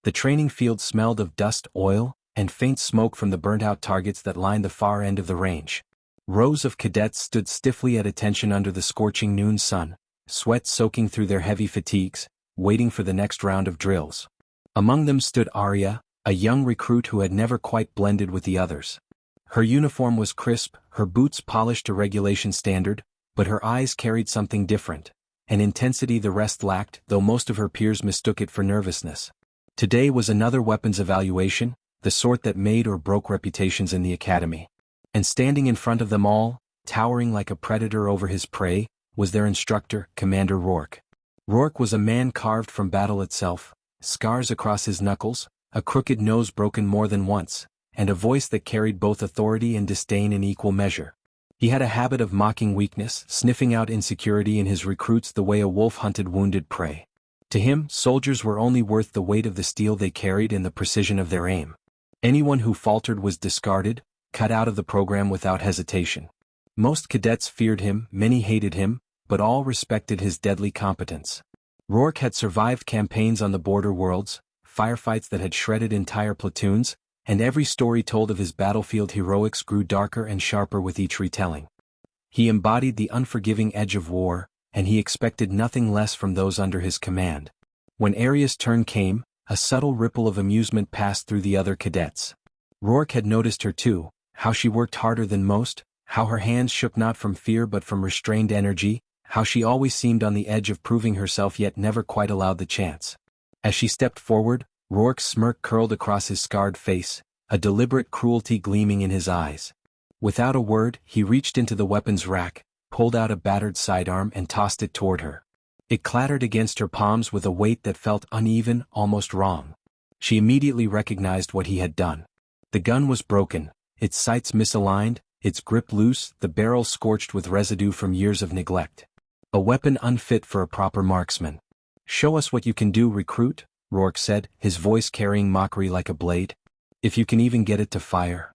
The training field smelled of dust, oil, and faint smoke from the burnt-out targets that lined the far end of the range. Rows of cadets stood stiffly at attention under the scorching noon sun, sweat soaking through their heavy fatigues, waiting for the next round of drills. Among them stood Arya, a young recruit who had never quite blended with the others. Her uniform was crisp, her boots polished to regulation standard, but her eyes carried something different, an intensity the rest lacked, though most of her peers mistook it for nervousness. Today was another weapons evaluation, the sort that made or broke reputations in the academy. And standing in front of them all, towering like a predator over his prey, was their instructor, Commander Rourke. Rourke was a man carved from battle itself, scars across his knuckles, a crooked nose broken more than once, and a voice that carried both authority and disdain in equal measure. He had a habit of mocking weakness, sniffing out insecurity in his recruits the way a wolf hunted wounded prey. To him, soldiers were only worth the weight of the steel they carried and the precision of their aim. Anyone who faltered was discarded, cut out of the program without hesitation. Most cadets feared him, many hated him, but all respected his deadly competence. Rourke had survived campaigns on the border worlds, firefights that had shredded entire platoons, and every story told of his battlefield heroics grew darker and sharper with each retelling. He embodied the unforgiving edge of war, and he expected nothing less from those under his command. When Arya's turn came, a subtle ripple of amusement passed through the other cadets. Rourke had noticed her too, how she worked harder than most, how her hands shook not from fear but from restrained energy, how she always seemed on the edge of proving herself yet never quite allowed the chance. As she stepped forward, Rourke's smirk curled across his scarred face, a deliberate cruelty gleaming in his eyes. Without a word, he reached into the weapons rack, pulled out a battered sidearm and tossed it toward her. It clattered against her palms with a weight that felt uneven, almost wrong. She immediately recognized what he had done. The gun was broken, its sights misaligned, its grip loose, the barrel scorched with residue from years of neglect. A weapon unfit for a proper marksman. "Show us what you can do, recruit," Rourke said, his voice carrying mockery like a blade. "If you can even get it to fire."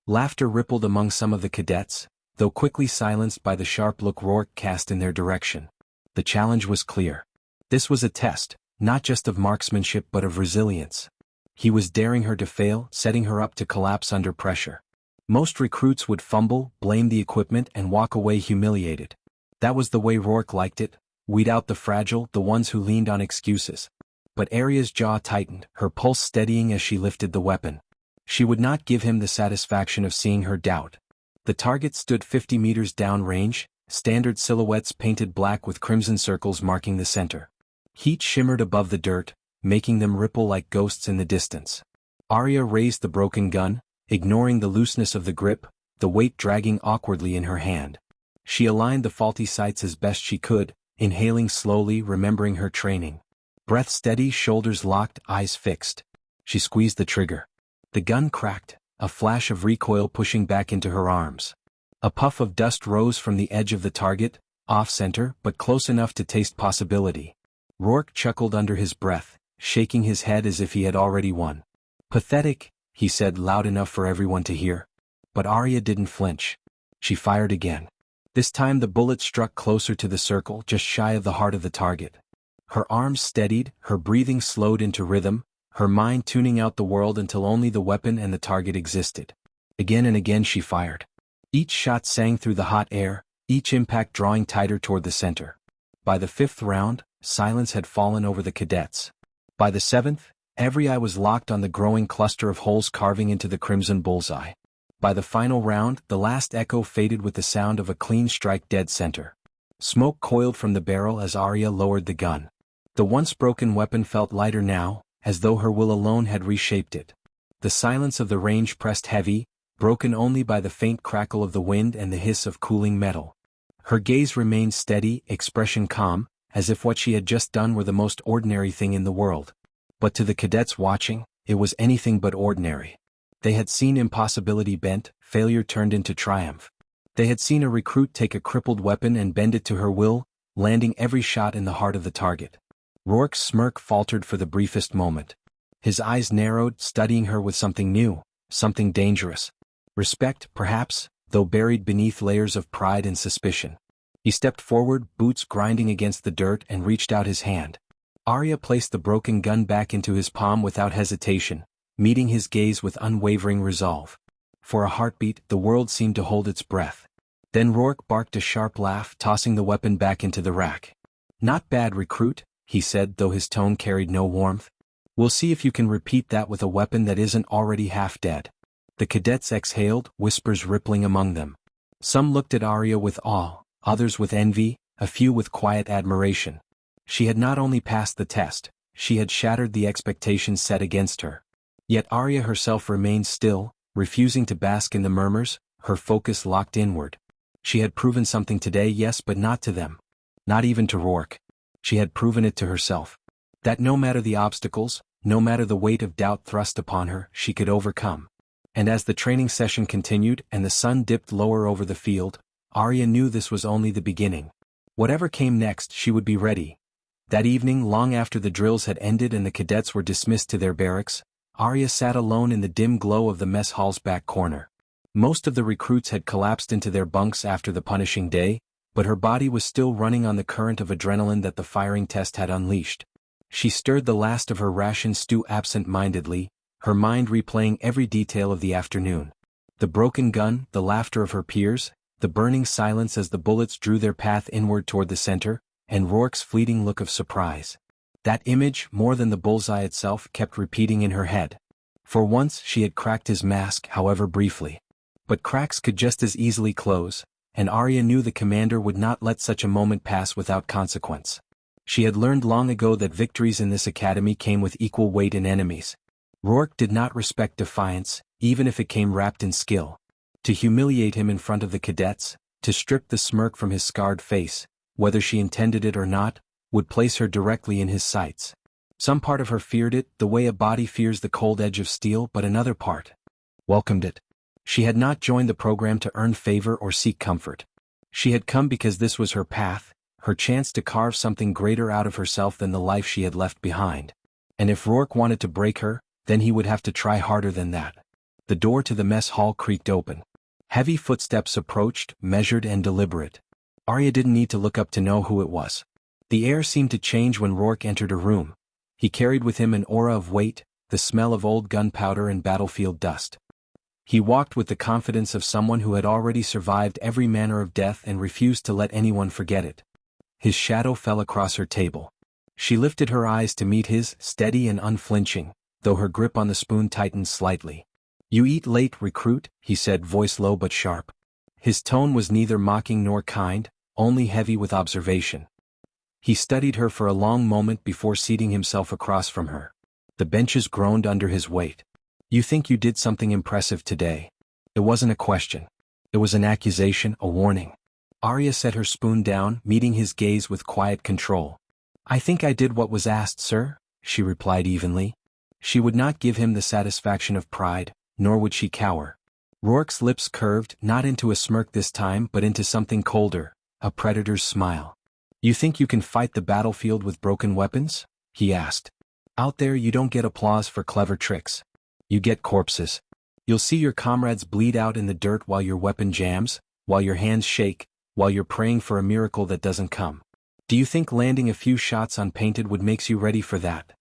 Laughter rippled among some of the cadets, though quickly silenced by the sharp look Rourke cast in their direction. The challenge was clear. This was a test, not just of marksmanship but of resilience. He was daring her to fail, setting her up to collapse under pressure. Most recruits would fumble, blame the equipment, and walk away humiliated. That was the way Rourke liked it, weed out the fragile, the ones who leaned on excuses. But Arya's jaw tightened, her pulse steadying as she lifted the weapon. She would not give him the satisfaction of seeing her doubt. The target stood 50 meters downrange, standard silhouettes painted black with crimson circles marking the center. Heat shimmered above the dirt, making them ripple like ghosts in the distance. Arya raised the broken gun, ignoring the looseness of the grip, the weight dragging awkwardly in her hand. She aligned the faulty sights as best she could, inhaling slowly, remembering her training. Breath steady, shoulders locked, eyes fixed. She squeezed the trigger. The gun cracked, a flash of recoil pushing back into her arms. A puff of dust rose from the edge of the target, off-center but close enough to taste possibility. Rourke chuckled under his breath, shaking his head as if he had already won. "Pathetic," he said loud enough for everyone to hear. But Arya didn't flinch. She fired again. This time the bullet struck closer to the circle, just shy of the heart of the target. Her arms steadied, her breathing slowed into rhythm, her mind tuning out the world until only the weapon and the target existed. Again and again she fired. Each shot sang through the hot air, each impact drawing tighter toward the center. By the 5th round, silence had fallen over the cadets. By the 7th, every eye was locked on the growing cluster of holes carving into the crimson bullseye. By the final round, the last echo faded with the sound of a clean strike dead center. Smoke coiled from the barrel as Arya lowered the gun. The once broken weapon felt lighter now, as though her will alone had reshaped it. The silence of the range pressed heavy, broken only by the faint crackle of the wind and the hiss of cooling metal. Her gaze remained steady, expression calm, as if what she had just done were the most ordinary thing in the world. But to the cadets watching, it was anything but ordinary. They had seen impossibility bent, failure turned into triumph. They had seen a recruit take a crippled weapon and bend it to her will, landing every shot in the heart of the target. Rourke's smirk faltered for the briefest moment. His eyes narrowed, studying her with something new, something dangerous. Respect, perhaps, though buried beneath layers of pride and suspicion. He stepped forward, boots grinding against the dirt, and reached out his hand. Arya placed the broken gun back into his palm without hesitation, meeting his gaze with unwavering resolve. For a heartbeat, the world seemed to hold its breath. Then Rourke barked a sharp laugh, tossing the weapon back into the rack. "Not bad, recruit," he said, though his tone carried no warmth. "We'll see if you can repeat that with a weapon that isn't already half dead." The cadets exhaled, whispers rippling among them. Some looked at Arya with awe, others with envy, a few with quiet admiration. She had not only passed the test, she had shattered the expectations set against her. Yet Arya herself remained still, refusing to bask in the murmurs, her focus locked inward. She had proven something today, yes, but not to them. Not even to Rourke. She had proven it to herself. That no matter the obstacles, no matter the weight of doubt thrust upon her, she could overcome. And as the training session continued and the sun dipped lower over the field, Arya knew this was only the beginning. Whatever came next, she would be ready. That evening, long after the drills had ended and the cadets were dismissed to their barracks, Arya sat alone in the dim glow of the mess hall's back corner. Most of the recruits had collapsed into their bunks after the punishing day, but her body was still running on the current of adrenaline that the firing test had unleashed. She stirred the last of her ration stew absent-mindedly, her mind replaying every detail of the afternoon. The broken gun, the laughter of her peers, the burning silence as the bullets drew their path inward toward the center, and Rourke's fleeting look of surprise. That image, more than the bullseye itself, kept repeating in her head. For once she had cracked his mask, however briefly. But cracks could just as easily close, and Arya knew the commander would not let such a moment pass without consequence. She had learned long ago that victories in this academy came with equal weight in enemies. Rourke did not respect defiance, even if it came wrapped in skill. To humiliate him in front of the cadets, to strip the smirk from his scarred face, whether she intended it or not, would place her directly in his sights. Some part of her feared it, the way a body fears the cold edge of steel, but another part welcomed it. She had not joined the program to earn favor or seek comfort. She had come because this was her path, her chance to carve something greater out of herself than the life she had left behind. And if Rourke wanted to break her, then he would have to try harder than that. The door to the mess hall creaked open. Heavy footsteps approached, measured and deliberate. Arya didn't need to look up to know who it was. The air seemed to change when Rourke entered her room. He carried with him an aura of weight, the smell of old gunpowder and battlefield dust. He walked with the confidence of someone who had already survived every manner of death and refused to let anyone forget it. His shadow fell across her table. She lifted her eyes to meet his, steady and unflinching, though her grip on the spoon tightened slightly. "You eat late, recruit," he said, voice low but sharp. His tone was neither mocking nor kind, only heavy with observation. He studied her for a long moment before seating himself across from her. The benches groaned under his weight. "You think you did something impressive today." It wasn't a question. It was an accusation, a warning. Arya set her spoon down, meeting his gaze with quiet control. "I think I did what was asked, sir," she replied evenly. She would not give him the satisfaction of pride, nor would she cower. Rourke's lips curved, not into a smirk this time but into something colder, a predator's smile. "You think you can fight the battlefield with broken weapons?" he asked. "Out there you don't get applause for clever tricks. You get corpses. You'll see your comrades bleed out in the dirt while your weapon jams, while your hands shake, while you're praying for a miracle that doesn't come. Do you think landing a few shots on painted wood makes you ready for that?"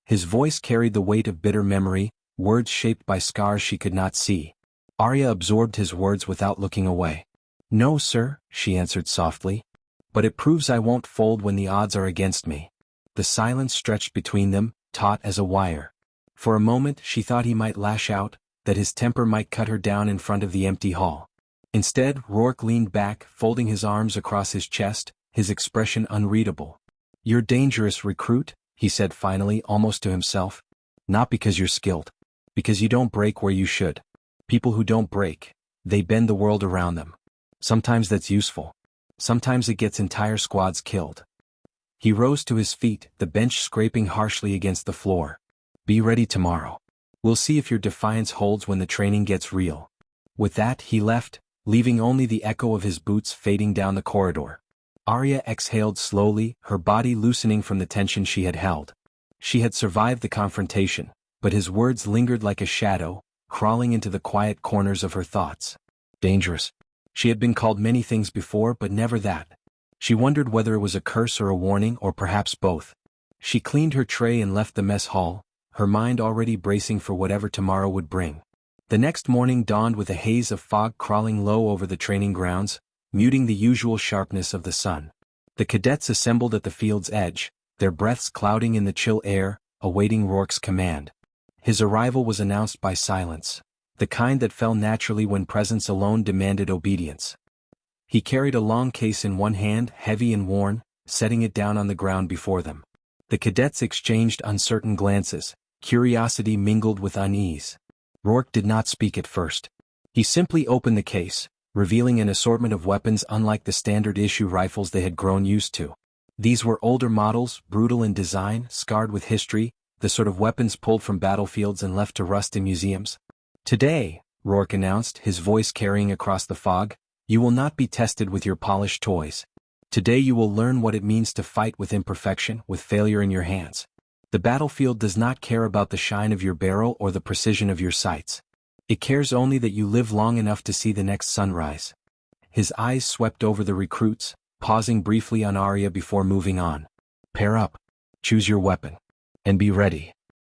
His voice carried the weight of bitter memory, words shaped by scars she could not see. Arya absorbed his words without looking away. "No, sir," she answered softly. "But it proves I won't fold when the odds are against me." The silence stretched between them, taut as a wire. For a moment she thought he might lash out, that his temper might cut her down in front of the empty hall. Instead, Rourke leaned back, folding his arms across his chest, his expression unreadable. "You're dangerous, recruit," he said finally, almost to himself. "Not because you're skilled. Because you don't break where you should. People who don't break, they bend the world around them. Sometimes that's useful. Sometimes it gets entire squads killed." He rose to his feet, the bench scraping harshly against the floor. "Be ready tomorrow. We'll see if your defiance holds when the training gets real." With that he left, leaving only the echo of his boots fading down the corridor. Arya exhaled slowly, her body loosening from the tension she had held. She had survived the confrontation, but his words lingered like a shadow, crawling into the quiet corners of her thoughts. Dangerous. She had been called many things before, but never that. She wondered whether it was a curse or a warning or perhaps both. She cleaned her tray and left the mess hall, her mind already bracing for whatever tomorrow would bring. The next morning dawned with a haze of fog crawling low over the training grounds, muting the usual sharpness of the sun. The cadets assembled at the field's edge, their breaths clouding in the chill air, awaiting Rourke's command. His arrival was announced by silence, the kind that fell naturally when presence alone demanded obedience. He carried a long case in one hand, heavy and worn, setting it down on the ground before them. The cadets exchanged uncertain glances, curiosity mingled with unease. Rourke did not speak at first. He simply opened the case, revealing an assortment of weapons unlike the standard-issue rifles they had grown used to. These were older models, brutal in design, scarred with history, the sort of weapons pulled from battlefields and left to rust in museums. "Today," Rourke announced, his voice carrying across the fog, "you will not be tested with your polished toys. Today you will learn what it means to fight with imperfection, with failure in your hands. The battlefield does not care about the shine of your barrel or the precision of your sights. It cares only that you live long enough to see the next sunrise." His eyes swept over the recruits, pausing briefly on Arya before moving on. "Pair up. Choose your weapon. And be ready."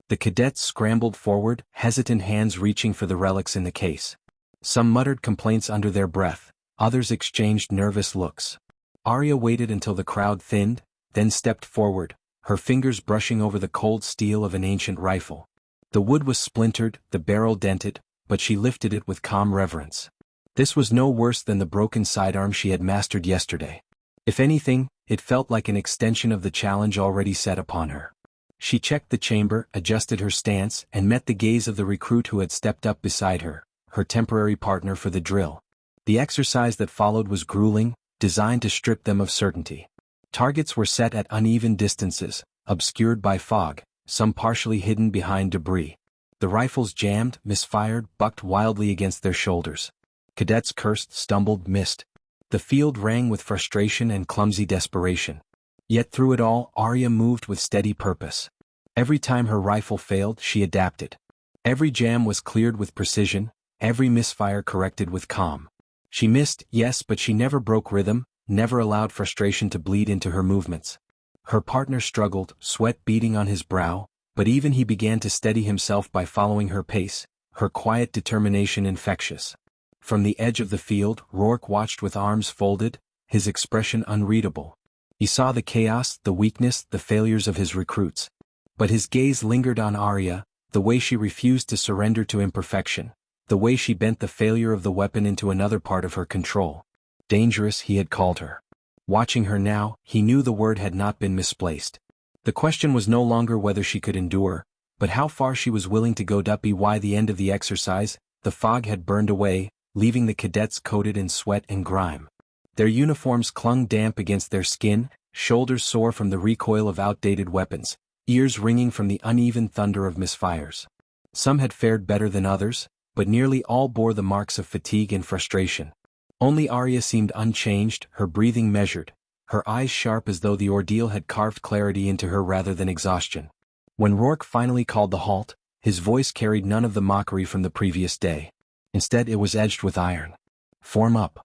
The cadets scrambled forward, hesitant hands reaching for the relics in the case. Some muttered complaints under their breath, others exchanged nervous looks. Arya waited until the crowd thinned, then stepped forward, her fingers brushing over the cold steel of an ancient rifle. The wood was splintered, the barrel dented, but she lifted it with calm reverence. This was no worse than the broken sidearm she had mastered yesterday. If anything, it felt like an extension of the challenge already set upon her. She checked the chamber, adjusted her stance, and met the gaze of the recruit who had stepped up beside her, her temporary partner for the drill. The exercise that followed was grueling, designed to strip them of certainty. Targets were set at uneven distances, obscured by fog, some partially hidden behind debris. The rifles jammed, misfired, bucked wildly against their shoulders. Cadets cursed, stumbled, missed. The field rang with frustration and clumsy desperation. Yet through it all, Arya moved with steady purpose. Every time her rifle failed, she adapted. Every jam was cleared with precision, every misfire corrected with calm. She missed, yes, but she never broke rhythm, never allowed frustration to bleed into her movements. Her partner struggled, sweat beading on his brow, but even he began to steady himself by following her pace, her quiet determination infectious. From the edge of the field, Rourke watched with arms folded, his expression unreadable. He saw the chaos, the weakness, the failures of his recruits. But his gaze lingered on Arya, the way she refused to surrender to imperfection, the way she bent the failure of the weapon into another part of her control. Dangerous, he had called her. Watching her now, he knew the word had not been misplaced. The question was no longer whether she could endure, but how far she was willing to go. By the end of the exercise, the fog had burned away, leaving the cadets coated in sweat and grime. Their uniforms clung damp against their skin, shoulders sore from the recoil of outdated weapons, ears ringing from the uneven thunder of misfires. Some had fared better than others, but nearly all bore the marks of fatigue and frustration. Only Arya seemed unchanged, her breathing measured, her eyes sharp as though the ordeal had carved clarity into her rather than exhaustion. When Rourke finally called the halt, his voice carried none of the mockery from the previous day. Instead, it was edged with iron. "Form up."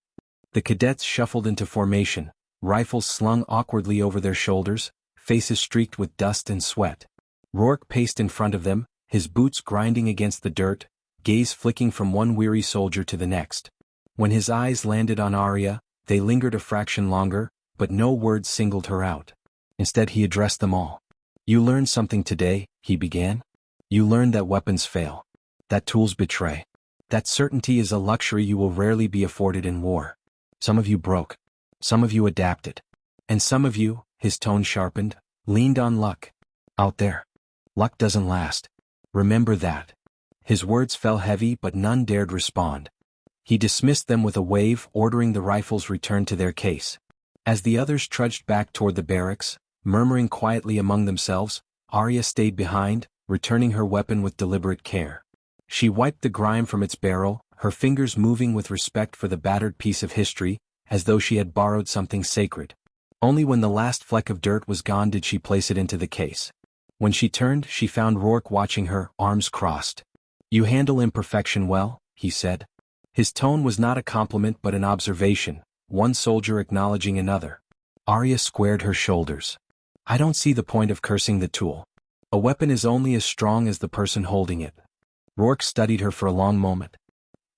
The cadets shuffled into formation, rifles slung awkwardly over their shoulders, faces streaked with dust and sweat. Rourke paced in front of them, his boots grinding against the dirt, gaze flicking from one weary soldier to the next. When his eyes landed on Arya, they lingered a fraction longer, but no word singled her out. Instead, he addressed them all. "You learned something today," he began. "You learned that weapons fail, that tools betray, that certainty is a luxury you will rarely be afforded in war. Some of you broke. Some of you adapted. And some of you," his tone sharpened, "leaned on luck. Out there. Luck doesn't last. Remember that." His words fell heavy, but none dared respond. He dismissed them with a wave, ordering the rifles returned to their case. As the others trudged back toward the barracks, murmuring quietly among themselves, Arya stayed behind, returning her weapon with deliberate care. She wiped the grime from its barrel, her fingers moving with respect for the battered piece of history, as though she had borrowed something sacred. Only when the last fleck of dirt was gone did she place it into the case. When she turned, she found Rourke watching her, arms crossed. "You handle imperfection well," he said. His tone was not a compliment but an observation, one soldier acknowledging another. Arya squared her shoulders. I don't see the point of cursing the tool. A weapon is only as strong as the person holding it. Rourke studied her for a long moment.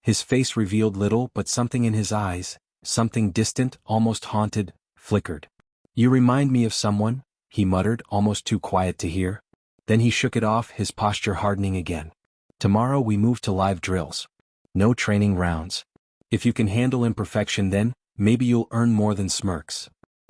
His face revealed little, but something in his eyes, something distant, almost haunted, flickered. You remind me of someone, he muttered, almost too quiet to hear. Then he shook it off, his posture hardening again. Tomorrow we move to live drills. No training rounds. If you can handle imperfection, then maybe you'll earn more than smirks.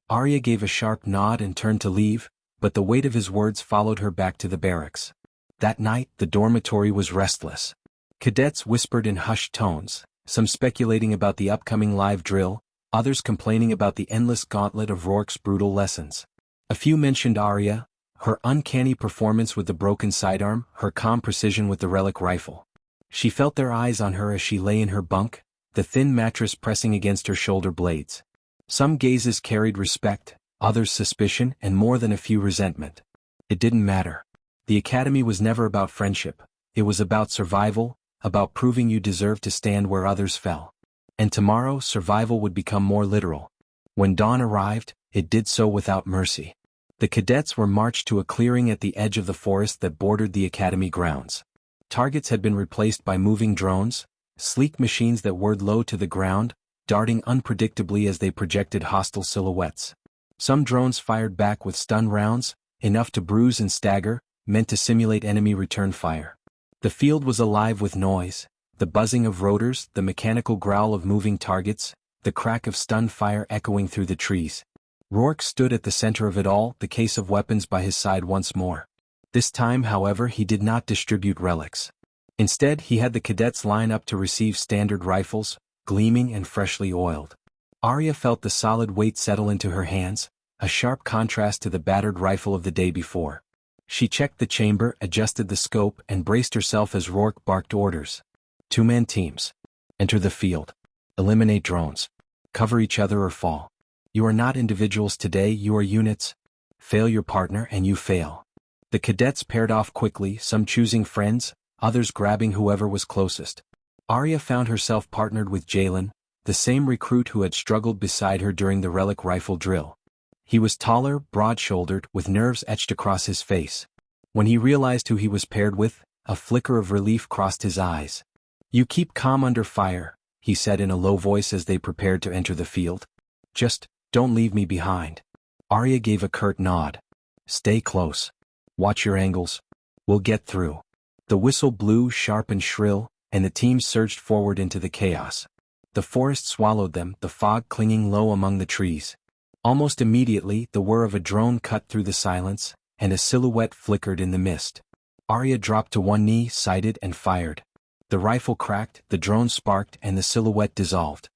Arya gave a sharp nod and turned to leave, but the weight of his words followed her back to the barracks. That night, the dormitory was restless. Cadets whispered in hushed tones, some speculating about the upcoming live drill, others complaining about the endless gauntlet of Rourke's brutal lessons. A few mentioned Arya, her uncanny performance with the broken sidearm, her calm precision with the relic rifle. She felt their eyes on her as she lay in her bunk, the thin mattress pressing against her shoulder blades. Some gazes carried respect, others suspicion, and more than a few resentment. It didn't matter. The academy was never about friendship. It was about survival, about proving you deserved to stand where others fell. And tomorrow, survival would become more literal. When dawn arrived, it did so without mercy. The cadets were marched to a clearing at the edge of the forest that bordered the academy grounds. Targets had been replaced by moving drones, sleek machines that whirred low to the ground, darting unpredictably as they projected hostile silhouettes. Some drones fired back with stun rounds, enough to bruise and stagger, meant to simulate enemy return fire. The field was alive with noise, the buzzing of rotors, the mechanical growl of moving targets, the crack of stun fire echoing through the trees. Rourke stood at the center of it all, the case of weapons by his side once more. This time, however, he did not distribute relics. Instead, he had the cadets line up to receive standard rifles, gleaming and freshly oiled. Arya felt the solid weight settle into her hands, a sharp contrast to the battered rifle of the day before. She checked the chamber, adjusted the scope, and braced herself as Rourke barked orders. 2-man teams. Enter the field. Eliminate drones. Cover each other or fall. You are not individuals today, you are units. Fail your partner and you fail. The cadets paired off quickly, some choosing friends, others grabbing whoever was closest. Arya found herself partnered with Jalen, the same recruit who had struggled beside her during the relic rifle drill. He was taller, broad-shouldered, with nerves etched across his face. When he realized who he was paired with, a flicker of relief crossed his eyes. You keep calm under fire, he said in a low voice as they prepared to enter the field. Just, don't leave me behind. Arya gave a curt nod. Stay close. Watch your angles. We'll get through. The whistle blew sharp and shrill, and the team surged forward into the chaos. The forest swallowed them, the fog clinging low among the trees. Almost immediately, the whir of a drone cut through the silence, and a silhouette flickered in the mist. Arya dropped to one knee, sighted, and fired. The rifle cracked, the drone sparked, and the silhouette dissolved.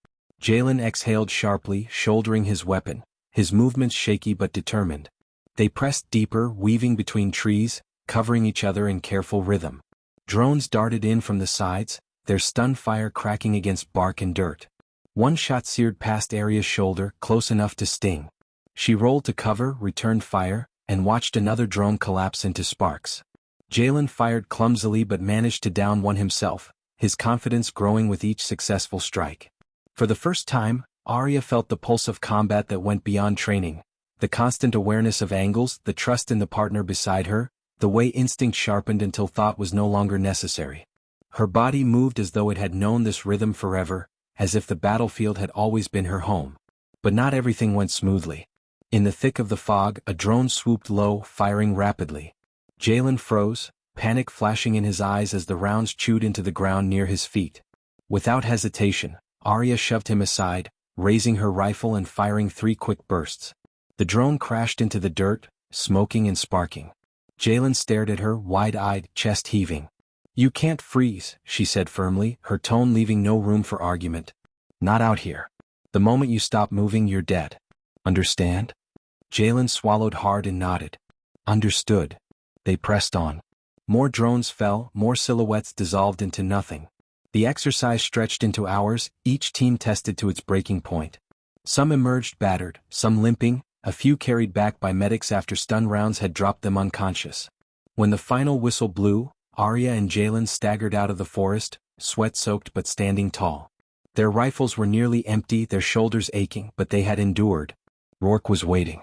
Jalen exhaled sharply, shouldering his weapon, his movements shaky but determined. They pressed deeper, weaving between trees, covering each other in careful rhythm. Drones darted in from the sides, their stun fire cracking against bark and dirt. One shot seared past Arya's shoulder, close enough to sting. She rolled to cover, returned fire, and watched another drone collapse into sparks. Jalen fired clumsily but managed to down one himself, his confidence growing with each successful strike. For the first time, Arya felt the pulse of combat that went beyond training, the constant awareness of angles, the trust in the partner beside her, the way instinct sharpened until thought was no longer necessary. Her body moved as though it had known this rhythm forever, as if the battlefield had always been her home. But not everything went smoothly. In the thick of the fog, a drone swooped low, firing rapidly. Jalen froze, panic flashing in his eyes as the rounds chewed into the ground near his feet. Without hesitation, Arya shoved him aside, raising her rifle and firing 3 quick bursts. The drone crashed into the dirt, smoking and sparking. Jalen stared at her, wide-eyed, chest heaving. You can't freeze, she said firmly, her tone leaving no room for argument. Not out here. The moment you stop moving, you're dead. Understand? Jalen swallowed hard and nodded. Understood. They pressed on. More drones fell, more silhouettes dissolved into nothing. The exercise stretched into hours, each team tested to its breaking point. Some emerged battered, some limping, a few carried back by medics after stun rounds had dropped them unconscious. When the final whistle blew, Arya and Jalen staggered out of the forest, sweat-soaked but standing tall. Their rifles were nearly empty, their shoulders aching, but they had endured. Rourke was waiting.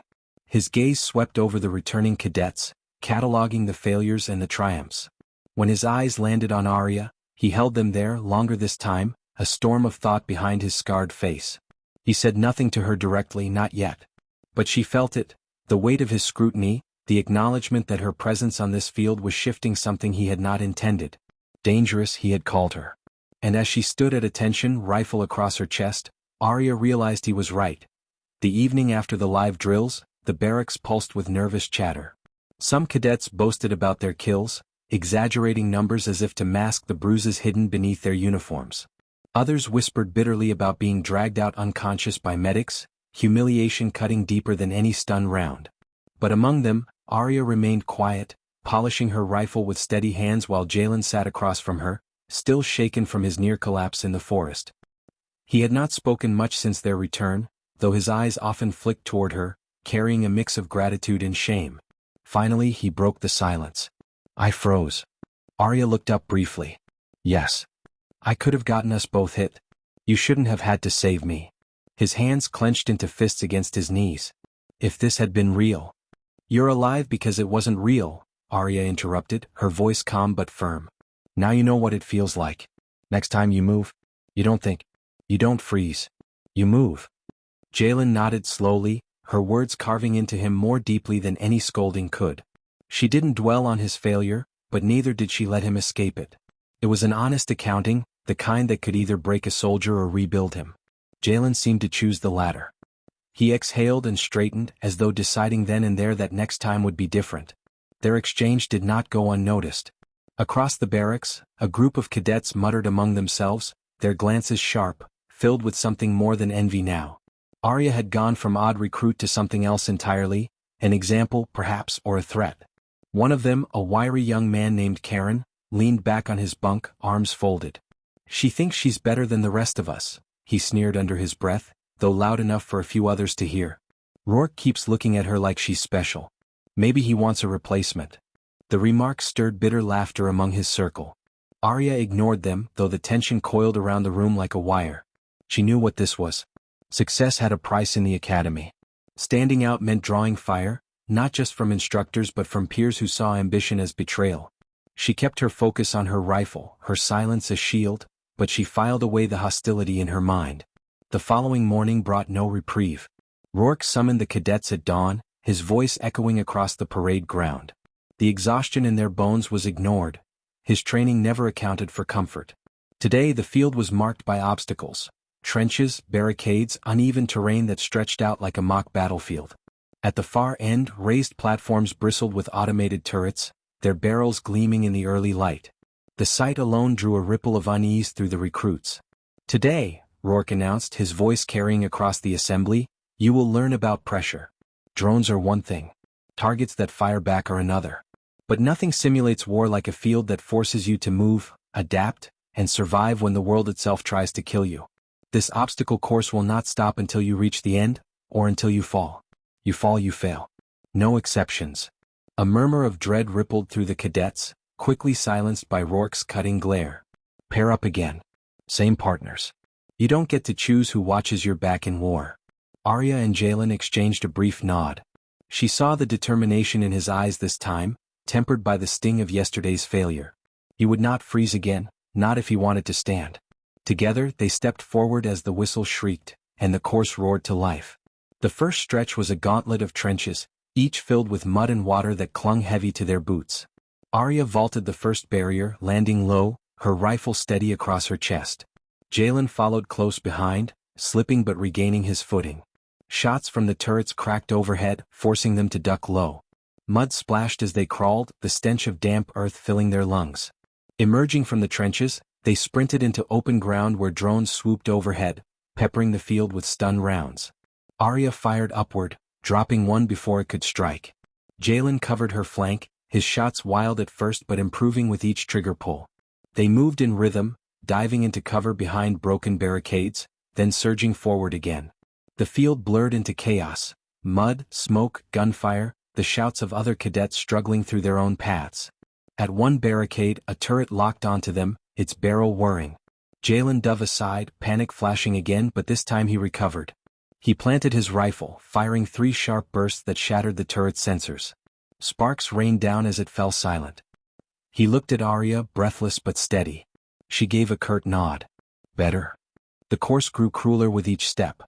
His gaze swept over the returning cadets, cataloging the failures and the triumphs. When his eyes landed on Arya, he held them there longer this time, a storm of thought behind his scarred face. He said nothing to her directly, not yet. But she felt it, the weight of his scrutiny, the acknowledgement that her presence on this field was shifting something he had not intended. Dangerous, he had called her. And as she stood at attention, rifle across her chest, Arya realized he was right. The evening after the live drills, the barracks pulsed with nervous chatter. Some cadets boasted about their kills, exaggerating numbers as if to mask the bruises hidden beneath their uniforms. Others whispered bitterly about being dragged out unconscious by medics, humiliation cutting deeper than any stun round. But among them, Arya remained quiet, polishing her rifle with steady hands while Jalen sat across from her, still shaken from his near collapse in the forest. He had not spoken much since their return, though his eyes often flicked toward her, carrying a mix of gratitude and shame. Finally he broke the silence. I froze. Arya looked up briefly. Yes. I could have gotten us both hit. You shouldn't have had to save me. His hands clenched into fists against his knees. If this had been real. You're alive because it wasn't real, Arya interrupted, her voice calm but firm. Now you know what it feels like. Next time you move, you don't think. You don't freeze. You move. Jalen nodded slowly, her words carving into him more deeply than any scolding could. She didn't dwell on his failure, but neither did she let him escape it. It was an honest accounting, the kind that could either break a soldier or rebuild him. Jalen seemed to choose the latter. He exhaled and straightened, as though deciding then and there that next time would be different. Their exchange did not go unnoticed. Across the barracks, a group of cadets muttered among themselves, their glances sharp, filled with something more than envy now. Arya had gone from odd recruit to something else entirely, an example, perhaps, or a threat. One of them, a wiry young man named Karen, leaned back on his bunk, arms folded. She thinks she's better than the rest of us, he sneered under his breath, though loud enough for a few others to hear. Rourke keeps looking at her like she's special. Maybe he wants a replacement. The remark stirred bitter laughter among his circle. Arya ignored them, though the tension coiled around the room like a wire. She knew what this was. Success had a price in the academy. Standing out meant drawing fire, not just from instructors but from peers who saw ambition as betrayal. She kept her focus on her rifle, her silence a shield, but she filed away the hostility in her mind. The following morning brought no reprieve. Rourke summoned the cadets at dawn, his voice echoing across the parade ground. The exhaustion in their bones was ignored. His training never accounted for comfort. Today the field was marked by obstacles. Trenches, barricades, uneven terrain that stretched out like a mock battlefield. At the far end, raised platforms bristled with automated turrets, their barrels gleaming in the early light. The sight alone drew a ripple of unease through the recruits. Today, Rourke announced, his voice carrying across the assembly, you will learn about pressure. Drones are one thing. Targets that fire back are another. But nothing simulates war like a field that forces you to move, adapt, and survive when the world itself tries to kill you. This obstacle course will not stop until you reach the end, or until you fall. You fall, you fail. No exceptions. A murmur of dread rippled through the cadets, quickly silenced by Rourke's cutting glare. Pair up again. Same partners. You don't get to choose who watches your back in war. Arya and Jalen exchanged a brief nod. She saw the determination in his eyes this time, tempered by the sting of yesterday's failure. He would not freeze again, not if he wanted to stand. Together they stepped forward as the whistle shrieked, and the course roared to life. The first stretch was a gauntlet of trenches, each filled with mud and water that clung heavy to their boots. Arya vaulted the first barrier, landing low, her rifle steady across her chest. Jalen followed close behind, slipping but regaining his footing. Shots from the turrets cracked overhead, forcing them to duck low. Mud splashed as they crawled, the stench of damp earth filling their lungs. Emerging from the trenches, they sprinted into open ground where drones swooped overhead, peppering the field with stun rounds. Arya fired upward, dropping one before it could strike. Jalen covered her flank, his shots wild at first but improving with each trigger pull. They moved in rhythm, diving into cover behind broken barricades, then surging forward again. The field blurred into chaos. Mud, smoke, gunfire, the shouts of other cadets struggling through their own paths. At one barricade, a turret locked onto them, its barrel whirring. Jalen dove aside, panic flashing again, but this time he recovered. He planted his rifle, firing 3 sharp bursts that shattered the turret's sensors. Sparks rained down as it fell silent. He looked at Arya, breathless but steady. She gave a curt nod. Better. The course grew crueler with each step.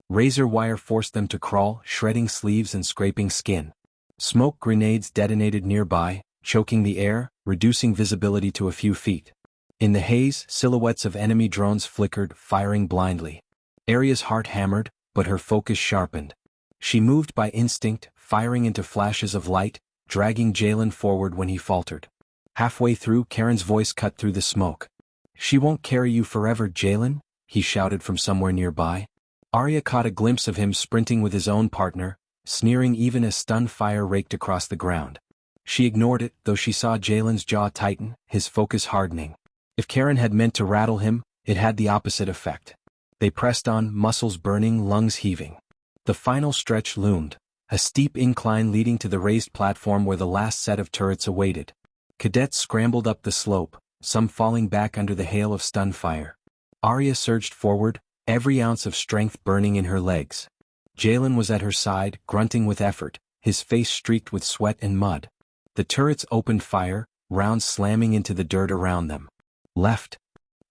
Razor wire forced them to crawl, shredding sleeves and scraping skin. Smoke grenades detonated nearby, choking the air, reducing visibility to a few feet. In the haze, silhouettes of enemy drones flickered, firing blindly. Arya's heart hammered, but her focus sharpened. She moved by instinct, firing into flashes of light, dragging Jalen forward when he faltered. Halfway through, Karen's voice cut through the smoke. "She won't carry you forever, Jalen," he shouted from somewhere nearby. Arya caught a glimpse of him sprinting with his own partner, sneering even as stun fire raked across the ground. She ignored it, though she saw Jalen's jaw tighten, his focus hardening. If Karen had meant to rattle him, it had the opposite effect. They pressed on, muscles burning, lungs heaving. The final stretch loomed, a steep incline leading to the raised platform where the last set of turrets awaited. Cadets scrambled up the slope, some falling back under the hail of stun fire. Arya surged forward, every ounce of strength burning in her legs. Jalen was at her side, grunting with effort, his face streaked with sweat and mud. The turrets opened fire, rounds slamming into the dirt around them. "Left!"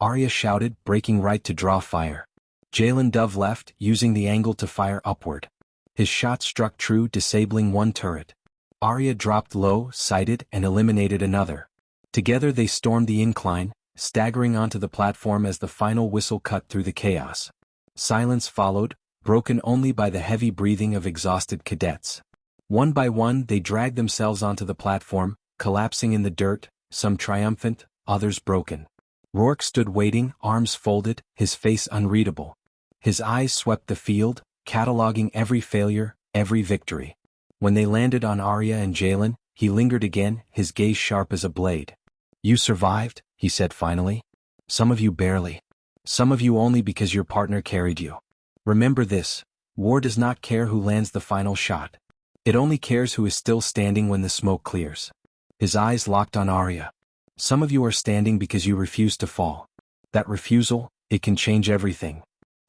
Arya shouted, breaking right to draw fire. Jalen dove left, using the angle to fire upward. His shot struck true, disabling one turret. Arya dropped low, sighted, and eliminated another. Together they stormed the incline, staggering onto the platform as the final whistle cut through the chaos. Silence followed, broken only by the heavy breathing of exhausted cadets. One by one they dragged themselves onto the platform, collapsing in the dirt, some triumphant, others broken. Rourke stood waiting, arms folded, his face unreadable. His eyes swept the field, cataloging every failure, every victory. When they landed on Arya and Jalen, he lingered again, his gaze sharp as a blade. "You survived," he said finally. "Some of you barely. Some of you only because your partner carried you. Remember this, war does not care who lands the final shot. It only cares who is still standing when the smoke clears." His eyes locked on Arya. "Some of you are standing because you refuse to fall. That refusal, it can change everything."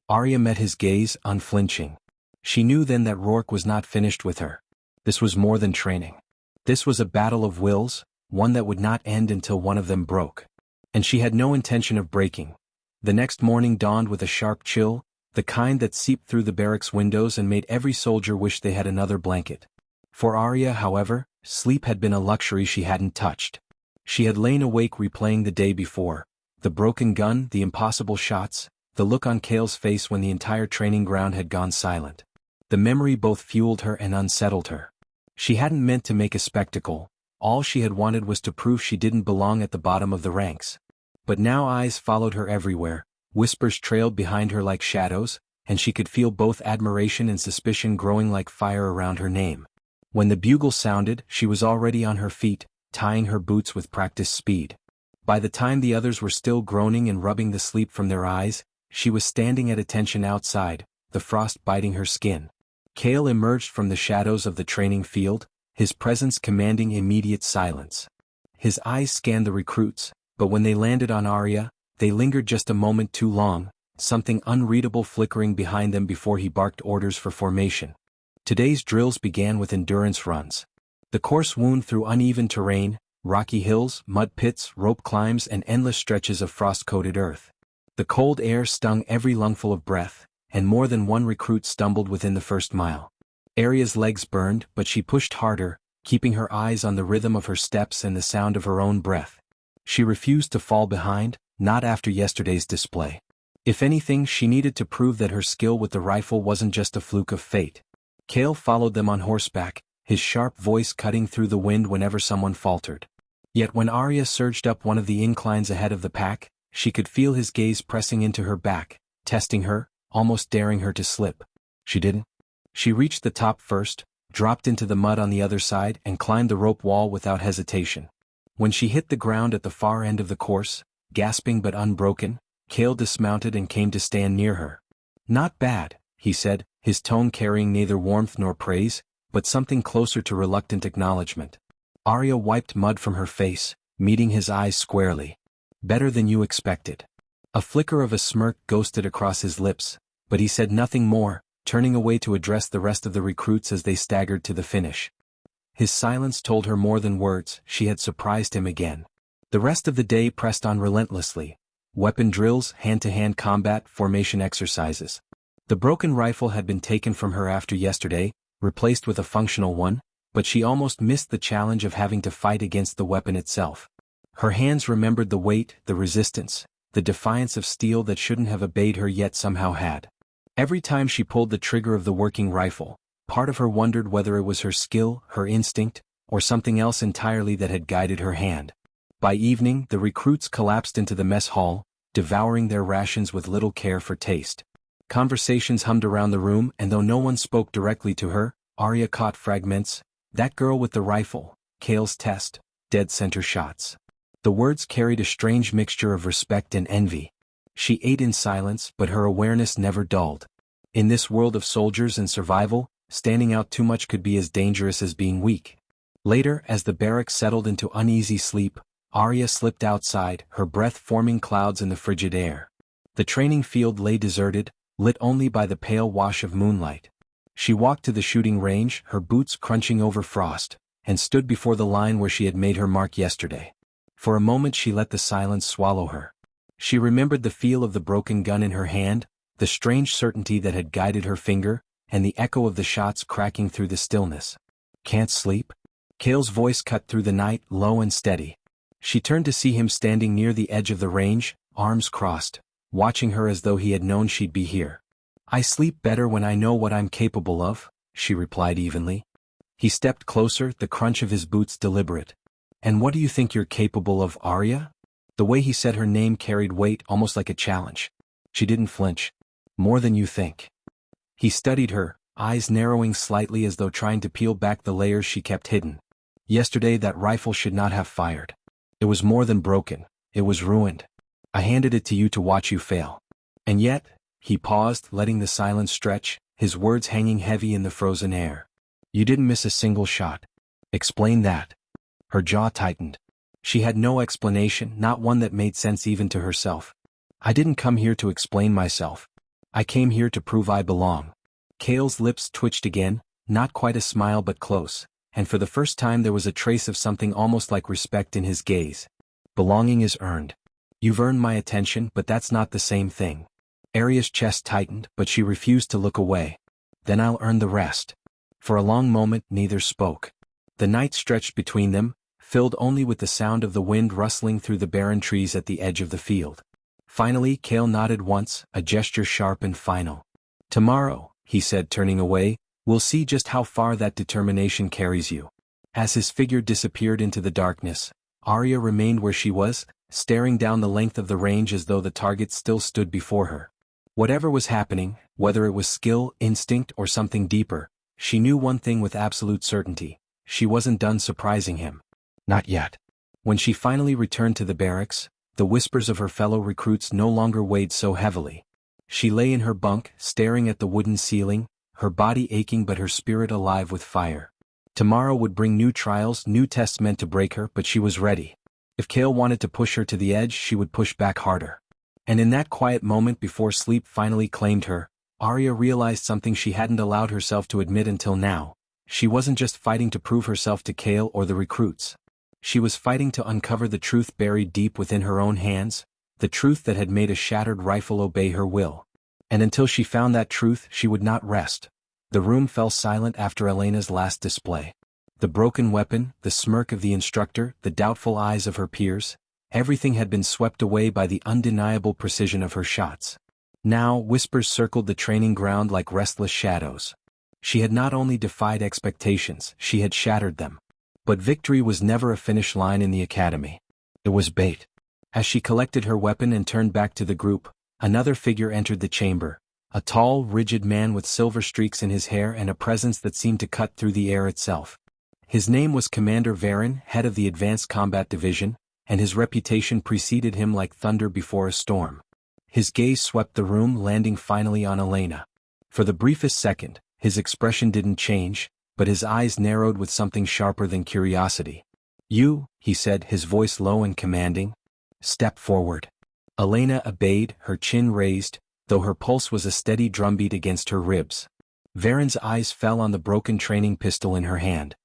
Arya met his gaze, unflinching. She knew then that Rourke was not finished with her. This was more than training. This was a battle of wills, one that would not end until one of them broke. And she had no intention of breaking. The next morning dawned with a sharp chill, the kind that seeped through the barracks windows and made every soldier wish they had another blanket. For Arya, however, sleep had been a luxury she hadn't touched. She had lain awake replaying the day before, the broken gun, the impossible shots, the look on Kale's face when the entire training ground had gone silent. The memory both fueled her and unsettled her. She hadn't meant to make a spectacle, all she had wanted was to prove she didn't belong at the bottom of the ranks. But now eyes followed her everywhere, whispers trailed behind her like shadows, and she could feel both admiration and suspicion growing like fire around her name. When the bugle sounded, she was already on her feet, tying her boots with practiced speed. By the time the others were still groaning and rubbing the sleep from their eyes, she was standing at attention outside, the frost biting her skin. Kale emerged from the shadows of the training field, his presence commanding immediate silence. His eyes scanned the recruits, but when they landed on Arya, they lingered just a moment too long, something unreadable flickering behind them before he barked orders for formation. Today's drills began with endurance runs. The course wound through uneven terrain, rocky hills, mud pits, rope climbs, and endless stretches of frost-coated earth. The cold air stung every lungful of breath, and more than one recruit stumbled within the first mile. Arya's legs burned, but she pushed harder, keeping her eyes on the rhythm of her steps and the sound of her own breath. She refused to fall behind, not after yesterday's display. If anything, she needed to prove that her skill with the rifle wasn't just a fluke of fate. Kale followed them on horseback, his sharp voice cutting through the wind whenever someone faltered. Yet when Arya surged up one of the inclines ahead of the pack, she could feel his gaze pressing into her back, testing her, almost daring her to slip. She didn't. She reached the top first, dropped into the mud on the other side, and climbed the rope wall without hesitation. When she hit the ground at the far end of the course, gasping but unbroken, Kale dismounted and came to stand near her. "Not bad," he said, his tone carrying neither warmth nor praise, but something closer to reluctant acknowledgement. Arya wiped mud from her face, meeting his eyes squarely. "Better than you expected." A flicker of a smirk ghosted across his lips, but he said nothing more, turning away to address the rest of the recruits as they staggered to the finish. His silence told her more than words. She had surprised him again. The rest of the day pressed on relentlessly. Weapon drills, hand-to-hand combat, formation exercises. The broken rifle had been taken from her after yesterday, replaced with a functional one, but she almost missed the challenge of having to fight against the weapon itself. Her hands remembered the weight, the resistance, the defiance of steel that shouldn't have obeyed her yet somehow had. Every time she pulled the trigger of the working rifle, part of her wondered whether it was her skill, her instinct, or something else entirely that had guided her hand. By evening, the recruits collapsed into the mess hall, devouring their rations with little care for taste. Conversations hummed around the room, and though no one spoke directly to her, Arya caught fragments. That girl with the rifle, Kale's test, dead center shots. The words carried a strange mixture of respect and envy. She ate in silence, but her awareness never dulled. In this world of soldiers and survival, standing out too much could be as dangerous as being weak. Later, as the barracks settled into uneasy sleep, Arya slipped outside, her breath forming clouds in the frigid air. The training field lay deserted, lit only by the pale wash of moonlight. She walked to the shooting range, her boots crunching over frost, and stood before the line where she had made her mark yesterday. For a moment she let the silence swallow her. She remembered the feel of the broken gun in her hand, the strange certainty that had guided her finger, and the echo of the shots cracking through the stillness. "Can't sleep?" Kale's voice cut through the night, low and steady. She turned to see him standing near the edge of the range, arms crossed, watching her as though he had known she'd be here. "I sleep better when I know what I'm capable of," she replied evenly. He stepped closer, the crunch of his boots deliberate. "And what do you think you're capable of, Arya?" The way he said her name carried weight, almost like a challenge. She didn't flinch. "More than you think." He studied her, eyes narrowing slightly as though trying to peel back the layers she kept hidden. "Yesterday that rifle should not have fired. It was more than broken, it was ruined. I handed it to you to watch you fail. And yet," he paused, letting the silence stretch, his words hanging heavy in the frozen air. "You didn't miss a single shot. Explain that." Her jaw tightened. She had no explanation, not one that made sense even to herself. "I didn't come here to explain myself. I came here to prove I belong." Kale's lips twitched again, not quite a smile but close, and for the first time there was a trace of something almost like respect in his gaze. "Belonging is earned. You've earned my attention, but that's not the same thing." Arya's chest tightened, but she refused to look away. "Then I'll earn the rest." For a long moment neither spoke. The night stretched between them, filled only with the sound of the wind rustling through the barren trees at the edge of the field. Finally Kale nodded once, a gesture sharp and final. "Tomorrow," he said, turning away, "we'll see just how far that determination carries you." As his figure disappeared into the darkness, Arya remained where she was, staring down the length of the range as though the target still stood before her. Whatever was happening, whether it was skill, instinct, or something deeper, she knew one thing with absolute certainty: she wasn't done surprising him. Not yet. When she finally returned to the barracks, the whispers of her fellow recruits no longer weighed so heavily. She lay in her bunk, staring at the wooden ceiling, her body aching but her spirit alive with fire. Tomorrow would bring new trials, new tests meant to break her, but she was ready. If Kale wanted to push her to the edge, she would push back harder. And in that quiet moment before sleep finally claimed her, Arya realized something she hadn't allowed herself to admit until now. She wasn't just fighting to prove herself to Kale or the recruits. She was fighting to uncover the truth buried deep within her own hands, the truth that had made a shattered rifle obey her will. And until she found that truth, she would not rest. The room fell silent after Elena's last display. The broken weapon, the smirk of the instructor, the doubtful eyes of her peers, everything had been swept away by the undeniable precision of her shots. Now, whispers circled the training ground like restless shadows. She had not only defied expectations, she had shattered them. But victory was never a finish line in the academy. It was bait. As she collected her weapon and turned back to the group, another figure entered the chamber, a tall, rigid man with silver streaks in his hair and a presence that seemed to cut through the air itself. His name was Commander Varen, head of the Advanced Combat Division, and his reputation preceded him like thunder before a storm. His gaze swept the room, landing finally on Elena. For the briefest second, his expression didn't change, but his eyes narrowed with something sharper than curiosity. "You," he said, his voice low and commanding. "Step forward." Elena obeyed, her chin raised, though her pulse was a steady drumbeat against her ribs. Varen's eyes fell on the broken training pistol in her hand.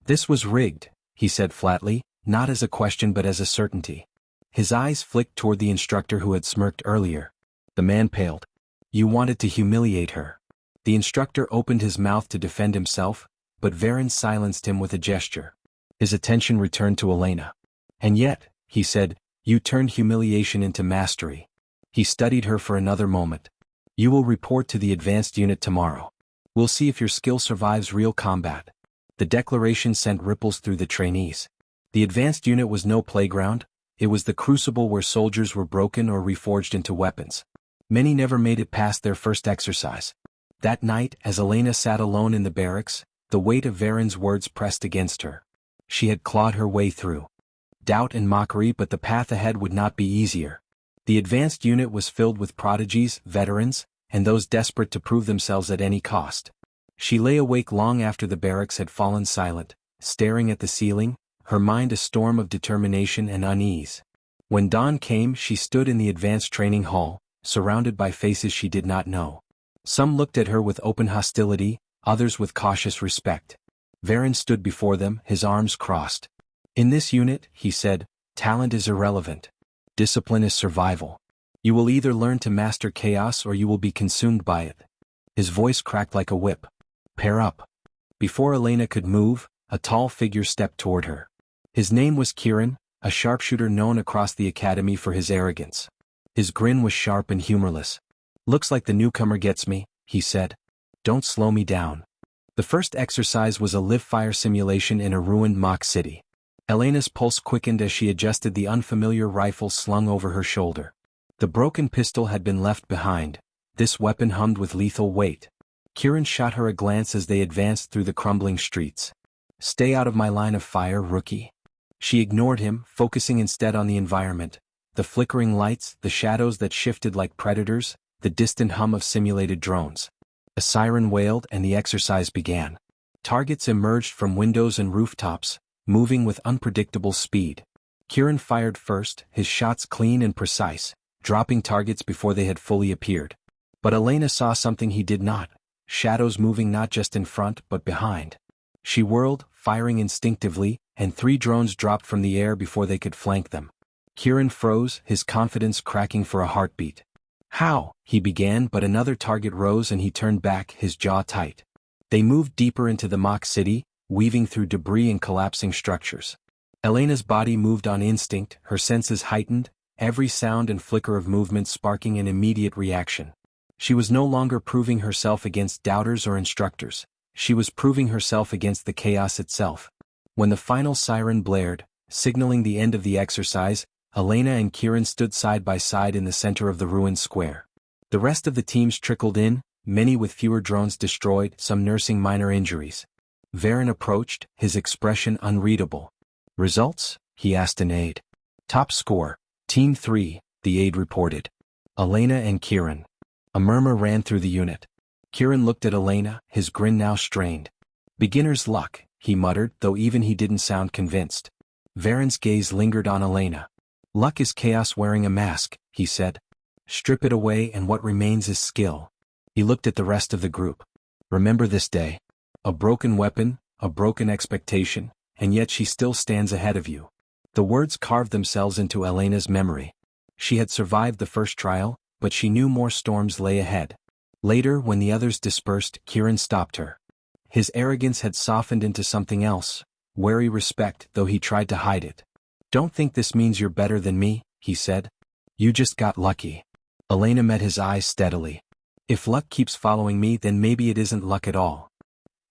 This was rigged, he said flatly, not as a question but as a certainty. His eyes flicked toward the instructor who had smirked earlier. The man paled. You wanted to humiliate her. The instructor opened his mouth to defend himself, but Varen silenced him with a gesture. His attention returned to Elena. And yet, he said, you turned humiliation into mastery. He studied her for another moment. You will report to the advanced unit tomorrow. We'll see if your skill survives real combat. The declaration sent ripples through the trainees. The advanced unit was no playground, it was the crucible where soldiers were broken or reforged into weapons. Many never made it past their first exercise. That night, as Elena sat alone in the barracks, the weight of Varen's words pressed against her. She had clawed her way through doubt and mockery, but the path ahead would not be easier. The advanced unit was filled with prodigies, veterans, and those desperate to prove themselves at any cost. She lay awake long after the barracks had fallen silent, staring at the ceiling, her mind a storm of determination and unease. When dawn came, she stood in the advanced training hall, surrounded by faces she did not know. Some looked at her with open hostility, others with cautious respect. Varen stood before them, his arms crossed. In this unit, he said, talent is irrelevant. Discipline is survival. You will either learn to master chaos or you will be consumed by it. His voice cracked like a whip. Pair up. Before Elena could move, a tall figure stepped toward her. His name was Kieran, a sharpshooter known across the academy for his arrogance. His grin was sharp and humorless. Looks like the newcomer gets me, he said. Don't slow me down. The first exercise was a live-fire simulation in a ruined mock city. Elena's pulse quickened as she adjusted the unfamiliar rifle slung over her shoulder. The broken pistol had been left behind. This weapon hummed with lethal weight. Kieran shot her a glance as they advanced through the crumbling streets. Stay out of my line of fire, rookie. She ignored him, focusing instead on the environment. The flickering lights, the shadows that shifted like predators, the distant hum of simulated drones. A siren wailed and the exercise began. Targets emerged from windows and rooftops, moving with unpredictable speed. Kieran fired first, his shots clean and precise, dropping targets before they had fully appeared. But Elena saw something he did not, shadows moving not just in front but behind. She whirled, firing instinctively, and 3 drones dropped from the air before they could flank them. Kieran froze, his confidence cracking for a heartbeat. How? He began, but another target rose and he turned back, his jaw tight. They moved deeper into the mock city, weaving through debris and collapsing structures. Elena's body moved on instinct, her senses heightened, every sound and flicker of movement sparking an immediate reaction. She was no longer proving herself against doubters or instructors. She was proving herself against the chaos itself. When the final siren blared, signaling the end of the exercise, Elena and Kieran stood side by side in the center of the ruined square. The rest of the teams trickled in, many with fewer drones destroyed, some nursing minor injuries. Varen approached, his expression unreadable. Results? He asked an aide. Top score, Team 3, the aide reported. Elena and Kieran. A murmur ran through the unit. Kieran looked at Elena, his grin now strained. Beginner's luck, he muttered, though even he didn't sound convinced. Varen's gaze lingered on Elena. Luck is chaos wearing a mask, he said. Strip it away and what remains is skill. He looked at the rest of the group. Remember this day. A broken weapon, a broken expectation, and yet she still stands ahead of you. The words carved themselves into Elena's memory. She had survived the first trial, but she knew more storms lay ahead. Later, when the others dispersed, Kieran stopped her. His arrogance had softened into something else, wary respect, though he tried to hide it. Don't think this means you're better than me, he said. You just got lucky. Elena met his eyes steadily. If luck keeps following me, then maybe it isn't luck at all.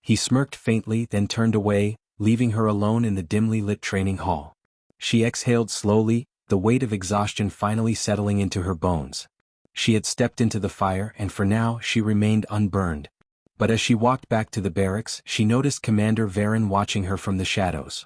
He smirked faintly, then turned away, leaving her alone in the dimly lit training hall. She exhaled slowly, the weight of exhaustion finally settling into her bones. She had stepped into the fire and for now she remained unburned. But as she walked back to the barracks, she noticed Commander Varen watching her from the shadows.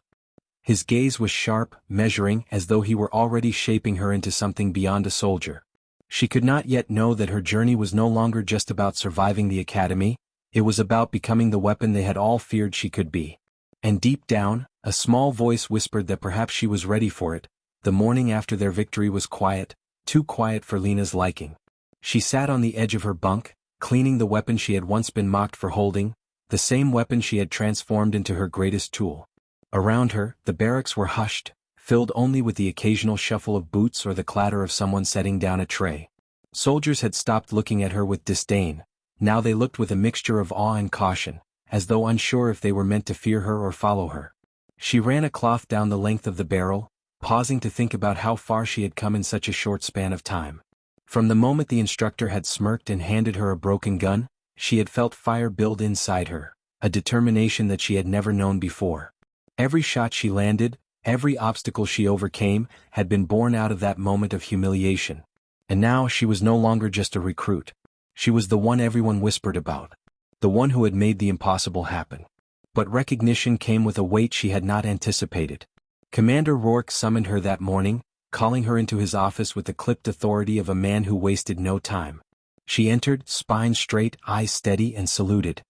His gaze was sharp, measuring, as though he were already shaping her into something beyond a soldier. She could not yet know that her journey was no longer just about surviving the academy, it was about becoming the weapon they had all feared she could be. And deep down, a small voice whispered that perhaps she was ready for it. The morning after their victory was quiet, too quiet for Lena's liking. She sat on the edge of her bunk, cleaning the weapon she had once been mocked for holding, the same weapon she had transformed into her greatest tool. Around her, the barracks were hushed, filled only with the occasional shuffle of boots or the clatter of someone setting down a tray. Soldiers had stopped looking at her with disdain. Now they looked with a mixture of awe and caution, as though unsure if they were meant to fear her or follow her. She ran a cloth down the length of the barrel, pausing to think about how far she had come in such a short span of time. From the moment the instructor had smirked and handed her a broken gun, she had felt fire build inside her, a determination that she had never known before. Every shot she landed, every obstacle she overcame, had been born out of that moment of humiliation. And now she was no longer just a recruit. She was the one everyone whispered about. The one who had made the impossible happen. But recognition came with a weight she had not anticipated. Commander Rourke summoned her that morning, calling her into his office with the clipped authority of a man who wasted no time. She entered, spine straight, eyes steady, and saluted.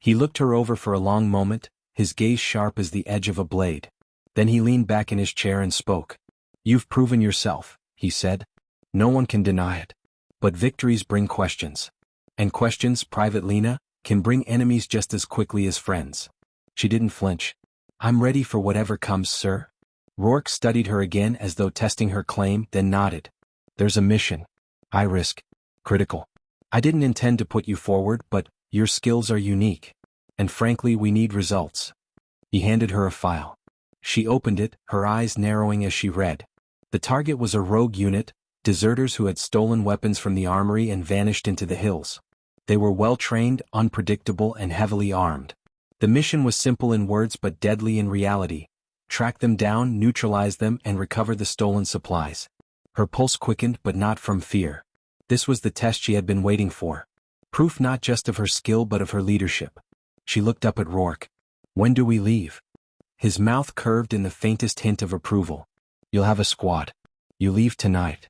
He looked her over for a long moment, his gaze sharp as the edge of a blade. Then he leaned back in his chair and spoke. "You've proven yourself," he said. "No one can deny it. But victories bring questions. And questions, Private Lena, can bring enemies just as quickly as friends." She didn't flinch. "I'm ready for whatever comes, sir." Rourke studied her again as though testing her claim, then nodded. "There's a mission. High risk. Critical. I didn't intend to put you forward, but your skills are unique. And frankly, we need results." He handed her a file. She opened it, her eyes narrowing as she read. The target was a rogue unit, deserters who had stolen weapons from the armory and vanished into the hills. They were well-trained, unpredictable, and heavily armed. The mission was simple in words but deadly in reality. Track them down, neutralize them, and recover the stolen supplies. Her pulse quickened, but not from fear. This was the test she had been waiting for. Proof not just of her skill but of her leadership. She looked up at Rourke. "When do we leave?" His mouth curved in the faintest hint of approval. "You'll have a squad. You leave tonight."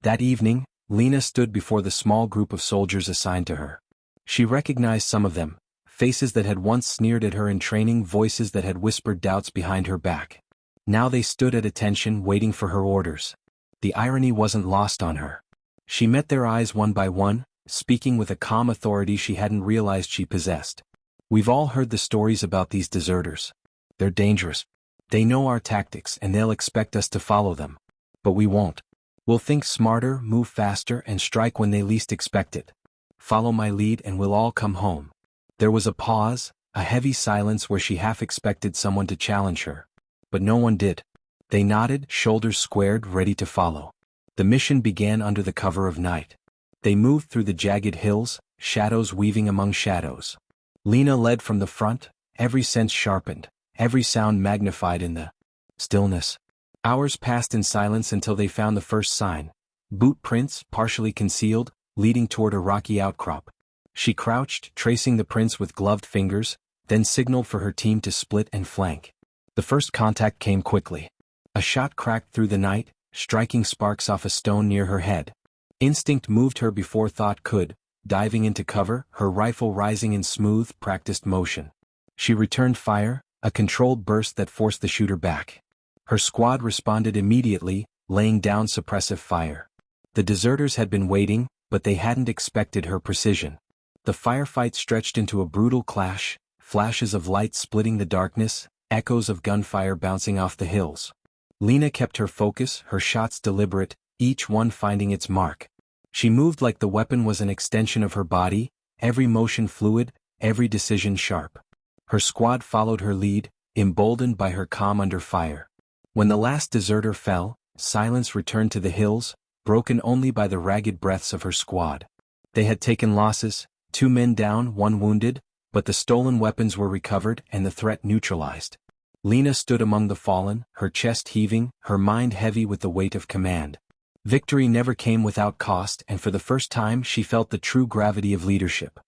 That evening, Lena stood before the small group of soldiers assigned to her. She recognized some of them, faces that had once sneered at her in training, voices that had whispered doubts behind her back. Now they stood at attention, waiting for her orders. The irony wasn't lost on her. She met their eyes one by one, speaking with a calm authority she hadn't realized she possessed. "We've all heard the stories about these deserters. They're dangerous. They know our tactics and they'll expect us to follow them. But we won't. We'll think smarter, move faster, and strike when they least expect it. Follow my lead and we'll all come home." There was a pause, a heavy silence where she half expected someone to challenge her. But no one did. They nodded, shoulders squared, ready to follow. The mission began under the cover of night. They moved through the jagged hills, shadows weaving among shadows. Lena led from the front, every sense sharpened, every sound magnified in the stillness. Hours passed in silence until they found the first sign. Boot prints, partially concealed, leading toward a rocky outcrop. She crouched, tracing the prints with gloved fingers, then signaled for her team to split and flank. The first contact came quickly. A shot cracked through the night, striking sparks off a stone near her head. Instinct moved her before thought could, diving into cover, her rifle rising in smooth, practiced motion. She returned fire, a controlled burst that forced the shooter back. Her squad responded immediately, laying down suppressive fire. The deserters had been waiting, but they hadn't expected her precision. The firefight stretched into a brutal clash, flashes of light splitting the darkness, echoes of gunfire bouncing off the hills. Lena kept her focus, her shots deliberate, each one finding its mark. She moved like the weapon was an extension of her body, every motion fluid, every decision sharp. Her squad followed her lead, emboldened by her calm under fire. When the last deserter fell, silence returned to the hills, broken only by the ragged breaths of her squad. They had taken losses, 2 men down, 1 wounded, but the stolen weapons were recovered and the threat neutralized. Lena stood among the fallen, her chest heaving, her mind heavy with the weight of command. Victory never came without cost, and for the first time she felt the true gravity of leadership.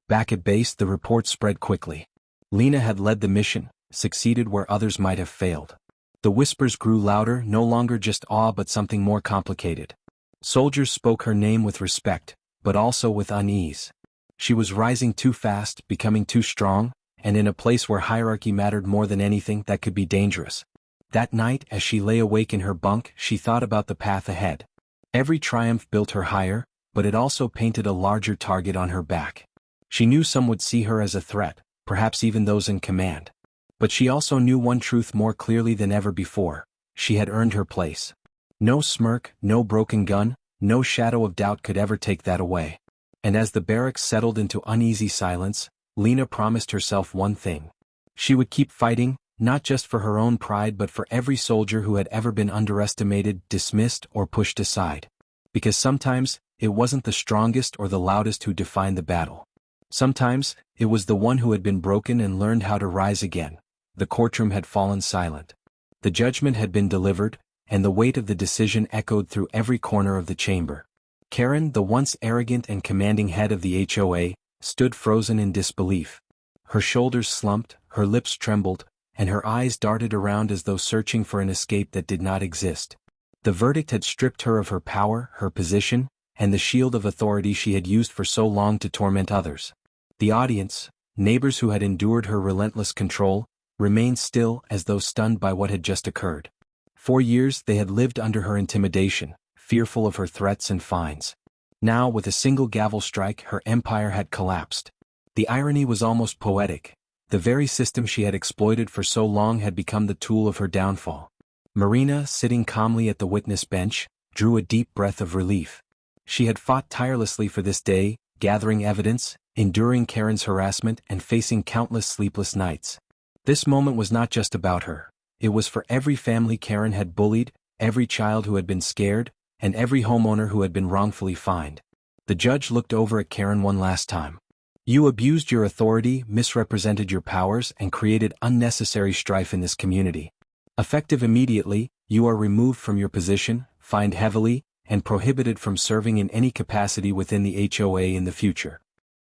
Back at base, the report spread quickly. Lena had led the mission, succeeded where others might have failed. The whispers grew louder, no longer just awe but something more complicated. Soldiers spoke her name with respect, but also with unease. She was rising too fast, becoming too strong, and in a place where hierarchy mattered more than anything, that could be dangerous. That night, as she lay awake in her bunk, she thought about the path ahead. Every triumph built her higher, but it also painted a larger target on her back. She knew some would see her as a threat, perhaps even those in command. But she also knew one truth more clearly than ever before: she had earned her place. No smirk, no broken gun, no shadow of doubt could ever take that away. And as the barracks settled into uneasy silence, Lena promised herself one thing. She would keep fighting, not just for her own pride but for every soldier who had ever been underestimated, dismissed, or pushed aside. Because sometimes, it wasn't the strongest or the loudest who defined the battle. Sometimes, it was the one who had been broken and learned how to rise again. The courtroom had fallen silent. The judgment had been delivered, and the weight of the decision echoed through every corner of the chamber. Karen, the once arrogant and commanding head of the HOA, stood frozen in disbelief. Her shoulders slumped, her lips trembled, and her eyes darted around as though searching for an escape that did not exist. The verdict had stripped her of her power, her position, and the shield of authority she had used for so long to torment others. The audience, neighbors who had endured her relentless control, remained still as though stunned by what had just occurred. For years they had lived under her intimidation, fearful of her threats and fines. Now, with a single gavel strike, her empire had collapsed. The irony was almost poetic. The very system she had exploited for so long had become the tool of her downfall. Marina, sitting calmly at the witness bench, drew a deep breath of relief. She had fought tirelessly for this day, gathering evidence, enduring Karen's harassment, and facing countless sleepless nights. This moment was not just about her. It was for every family Karen had bullied, every child who had been scared, and every homeowner who had been wrongfully fined. The judge looked over at Karen one last time. You abused your authority, misrepresented your powers, and created unnecessary strife in this community. Effective immediately, you are removed from your position, fined heavily, and prohibited from serving in any capacity within the HOA in the future.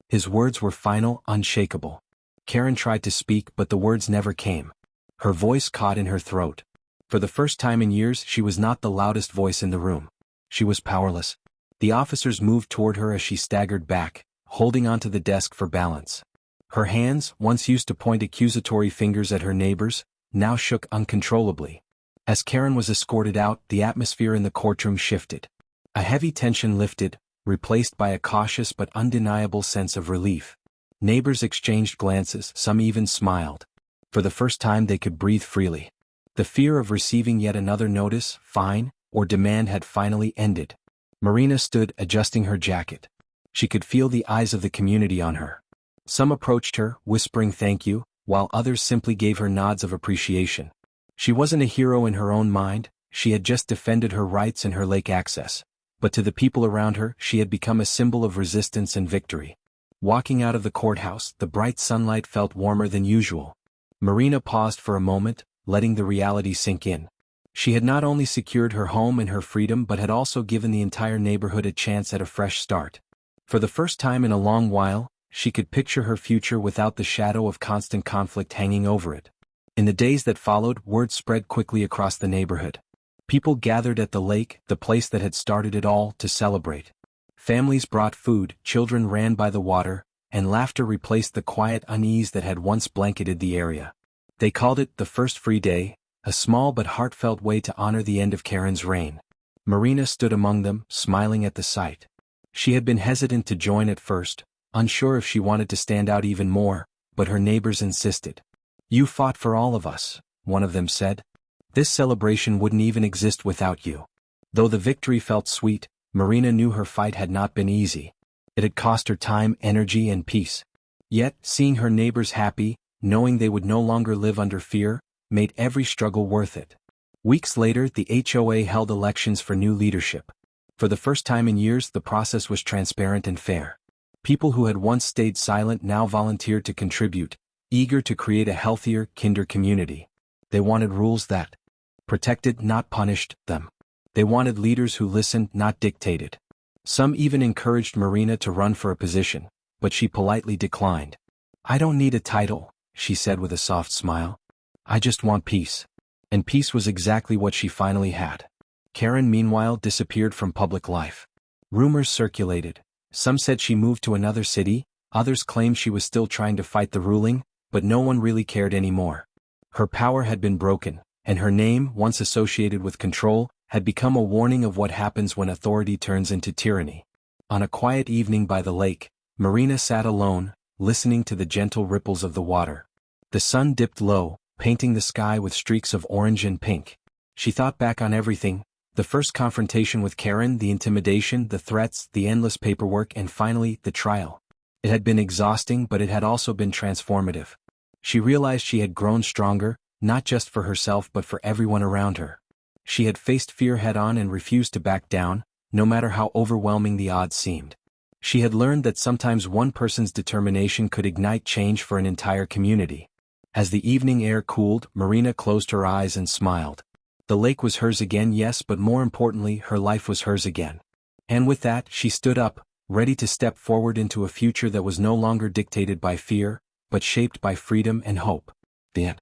His words were final, unshakable. Karen tried to speak, but the words never came. Her voice caught in her throat. For the first time in years, she was not the loudest voice in the room. She was powerless. The officers moved toward her as she staggered back, holding onto the desk for balance. Her hands, once used to point accusatory fingers at her neighbors, now shook uncontrollably. As Karen was escorted out, the atmosphere in the courtroom shifted. A heavy tension lifted, replaced by a cautious but undeniable sense of relief. Neighbors exchanged glances, some even smiled. For the first time they could breathe freely. The fear of receiving yet another notice, fine, or demand had finally ended. Marina stood, adjusting her jacket. She could feel the eyes of the community on her. Some approached her, whispering thank you, while others simply gave her nods of appreciation. She wasn't a hero in her own mind, she had just defended her rights and her lake access. But to the people around her, she had become a symbol of resistance and victory. Walking out of the courthouse, the bright sunlight felt warmer than usual. Marina paused for a moment, letting the reality sink in. She had not only secured her home and her freedom but had also given the entire neighborhood a chance at a fresh start. For the first time in a long while, she could picture her future without the shadow of constant conflict hanging over it. In the days that followed, word spread quickly across the neighborhood. People gathered at the lake, the place that had started it all, to celebrate. Families brought food, children ran by the water, and laughter replaced the quiet unease that had once blanketed the area. They called it the first free day, a small but heartfelt way to honor the end of Karen's reign. Marina stood among them, smiling at the sight. She had been hesitant to join at first, unsure if she wanted to stand out even more, but her neighbors insisted. You fought for all of us, one of them said. This celebration wouldn't even exist without you. Though the victory felt sweet, Marina knew her fight had not been easy. It had cost her time, energy, and peace. Yet, seeing her neighbors happy, knowing they would no longer live under fear, made every struggle worth it. Weeks later, the HOA held elections for new leadership. For the first time in years, the process was transparent and fair. People who had once stayed silent now volunteered to contribute, eager to create a healthier, kinder community. They wanted rules that protected, not punished, them. They wanted leaders who listened, not dictated. Some even encouraged Marina to run for a position, but she politely declined. I don't need a title, she said with a soft smile. I just want peace. And peace was exactly what she finally had. Karen, meanwhile, disappeared from public life. Rumors circulated. Some said she moved to another city, others claimed she was still trying to fight the ruling, but no one really cared anymore. Her power had been broken, and her name, once associated with control, had become a warning of what happens when authority turns into tyranny. On a quiet evening by the lake, Marina sat alone, listening to the gentle ripples of the water. The sun dipped low, painting the sky with streaks of orange and pink. She thought back on everything: the first confrontation with Karen, the intimidation, the threats, the endless paperwork, and finally, the trial. It had been exhausting, but it had also been transformative. She realized she had grown stronger, not just for herself but for everyone around her. She had faced fear head-on and refused to back down, no matter how overwhelming the odds seemed. She had learned that sometimes one person's determination could ignite change for an entire community. As the evening air cooled, Marina closed her eyes and smiled. The lake was hers again, yes, but more importantly, her life was hers again. And with that, she stood up, ready to step forward into a future that was no longer dictated by fear, but shaped by freedom and hope. The end.